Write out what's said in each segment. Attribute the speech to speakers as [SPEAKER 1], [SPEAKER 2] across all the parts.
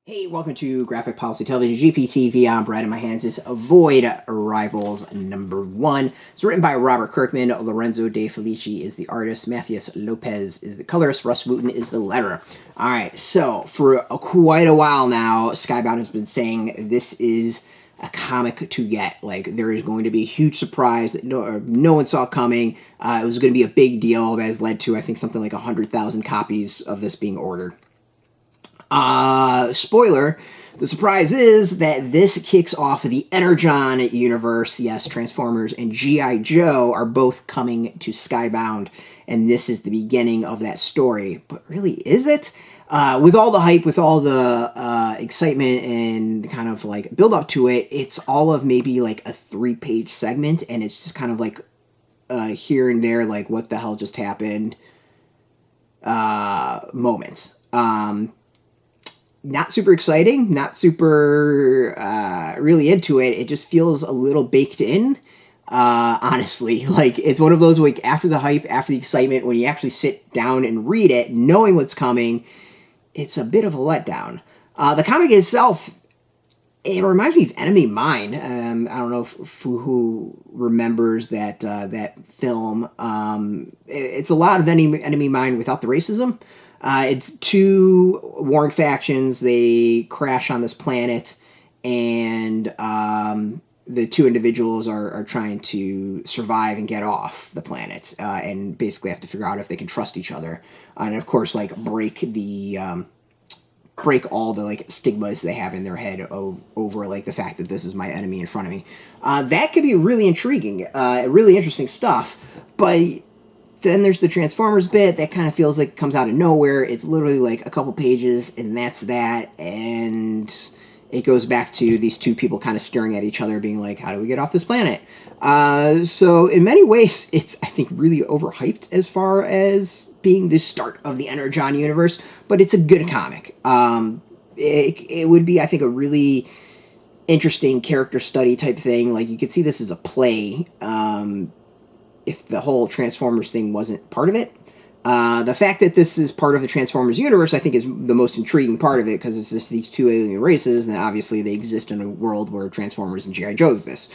[SPEAKER 1] Hey, welcome to Graphic Policy Television, GPTV. I'm Brad. In my hands is Avoid Rivals #1. It's written by Robert Kirkman. Lorenzo De Felici is the artist. Matheus Lopes is the colorist. Rus Wooton is the letterer. All right, so for quite a while now, Skybound has been saying this is a comic to get. Like, there is going to be a huge surprise that no one saw coming. It was going to be a big deal that has led to, I think, something like 100,000 copies of this being ordered. Spoiler, the surprise is that this kicks off the Energon universe. Yes, Transformers and G.I. Joe are both coming to Skybound, and this is the beginning of that story. But really, is it? With all the hype, with all the excitement and kind of like build up to it, it's all of maybe like a 3-page segment, and it's just kind of like here and there, like what the hell just happened moments. Not super exciting, not super really into it. It just feels a little baked in, honestly. Like, it's one of those, like, after the hype, after the excitement, when you actually sit down and read it, knowing what's coming, it's a bit of a letdown. The comic itself, it reminds me of Enemy Mine. I don't know who remembers that that film. It's a lot of Enemy Mine without the racism. It's two warring factions. They crash on this planet, and the two individuals are trying to survive and get off the planet, and basically have to figure out if they can trust each other, and of course, like, break all the, like, stigmas they have in their head over like the fact that this is my enemy in front of me. That could be really intriguing, really interesting stuff, but then there's the Transformers bit that kind of feels like it comes out of nowhere. It's literally like a couple pages, and that's that. And it goes back to these two people kind of staring at each other, being like, how do we get off this planet? So in many ways, it's, I think, really overhyped as far as being the start of the Energon universe, but it's a good comic. It would be, I think, a really interesting character study type thing. Like, you could see this as a play, if the whole Transformers thing wasn't part of it. The fact that this is part of the Transformers universe, I think, is the most intriguing part of it, because it's just these two alien races, and obviously they exist in a world where Transformers and G.I. Joe exist.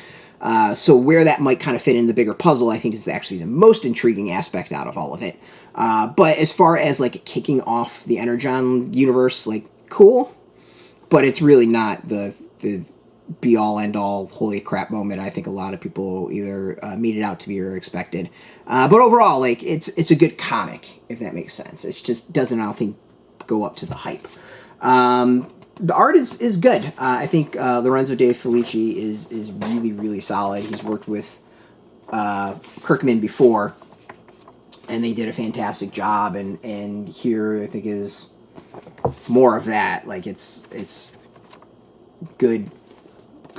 [SPEAKER 1] So where that might kind of fit in the bigger puzzle, I think, is actually the most intriguing aspect out of all of it. But as far as, like, kicking off the Energon universe, like, cool, but it's really not the be-all, end-all, holy crap moment I think a lot of people either made it out to be or expected. But overall, like, it's a good comic, if that makes sense. It just doesn't, I don't think, go up to the hype. The art is good. I think Lorenzo De Felici is really, really solid. He's worked with Kirkman before, and they did a fantastic job, and here I think is more of that. Like, it's good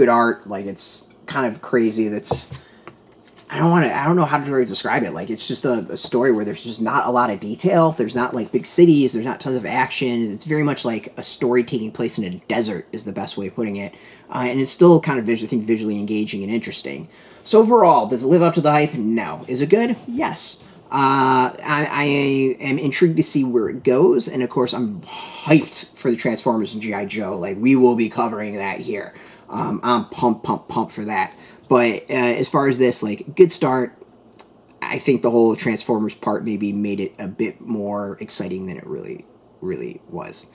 [SPEAKER 1] art. Like, it's kind of crazy. I don't know how to really describe it. Like, it's just a story where there's just not a lot of detail. There's not, like, big cities. There's not tons of action. It's very much like a story taking place in a desert is the best way of putting it. And it's still kind of, I think, visually engaging and interesting. So overall, does it live up to the hype? No. Is it good? Yes. I am intrigued to see where it goes. And, of course, I'm hyped for the Transformers and G.I. Joe. Like, we will be covering that here. I'm pumped for that. But as far as this, like, good start. I think the whole Transformers part maybe made it a bit more exciting than it really was.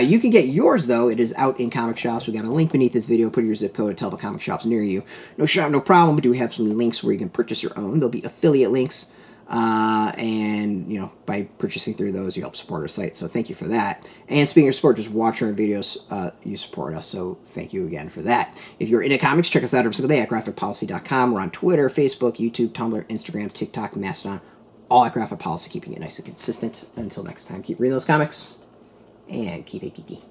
[SPEAKER 1] You can get yours, though. It is out in comic shops. We got a link beneath this video. Put your zip code to tell the comic shops near you. No shop, no problem. But do we have some links where you can purchase your own? There'll be affiliate links. And, you know, by purchasing through those, you help support our site, so thank you for that. And speaking of support, just watch our videos, you support us, so thank you again for that. If you're into comics, check us out every single day at graphicpolicy.com. We're on Twitter, Facebook, YouTube, Tumblr, Instagram, TikTok, Mastodon, all at Graphic Policy, keeping it nice and consistent. Until next time, keep reading those comics, and keep it geeky.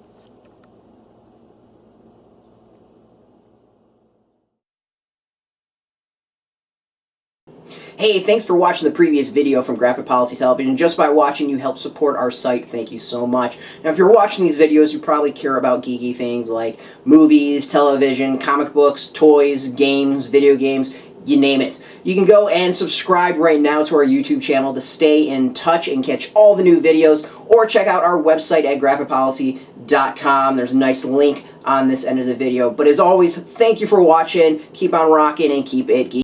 [SPEAKER 1] Hey, thanks for watching the previous video from Graphic Policy Television. Just by watching, you help support our site. Thank you so much. Now, if you're watching these videos, you probably care about geeky things like movies, television, comic books, toys, games, video games. you name it. You can go and subscribe right now to our YouTube channel to stay in touch and catch all the new videos, or check out our website at graphicpolicy.com. There's a nice link on this end of the video. But as always, thank you for watching. Keep on rocking and keep it geeky.